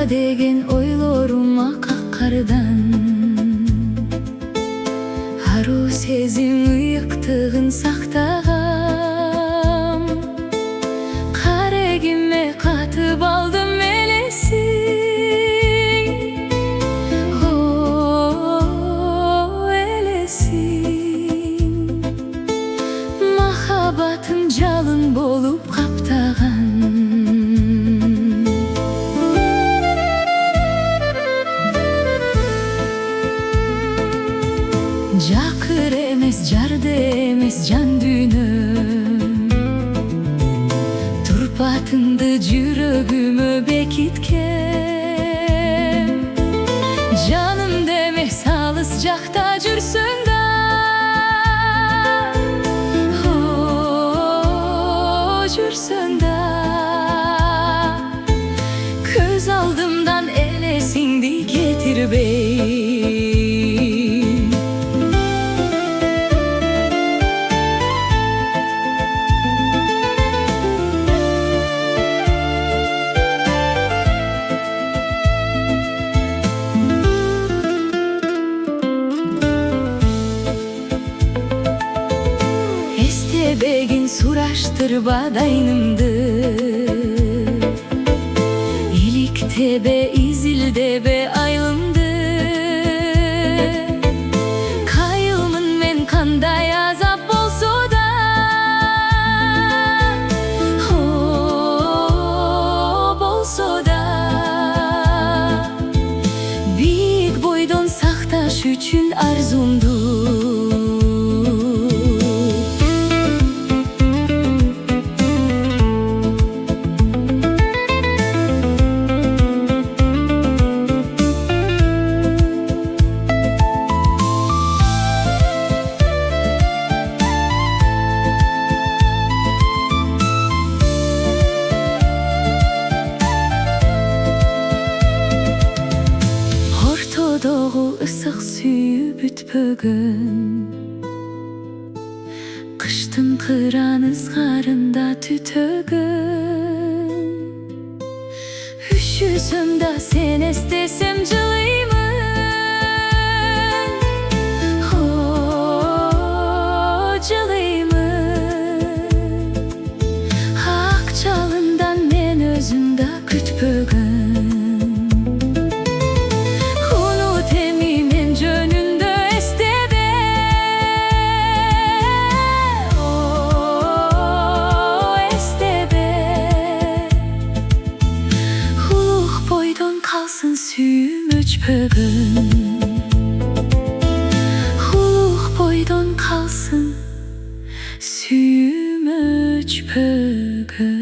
деген ойлорuma каккардан ару сезим ыйыктыгын сактагам. Карегиме катып алдым элесин, о элесин. Махаббатым жалын болуп каптаган. Жакыр эмес, жарды эмес жан дүйнөм, турпатыңды жүрөгүмө бекиткем. Жаным демес алыс жакта жүрсөң да, о жүрсөң да, көз алдымдан элесиңди кетирбей. Эстебегин сураштырба дайнымды, иликтебе, изилдебе айылымды. Кайылмын мен кандай азап болсо да, о болсо да. Бийик бойдон сакташ үчүн арзумду, ысык сүйүп бүтпөгөн, кыштын кыран ызгарында түтөгөн. Үшүсөм да сен эстесем жылыймын, о жылыймын. Ак жалындан мен өзүм да күтпөгөн. Kalsın suyum öçpögün, huluk boydon kalsın suyum öçpögün.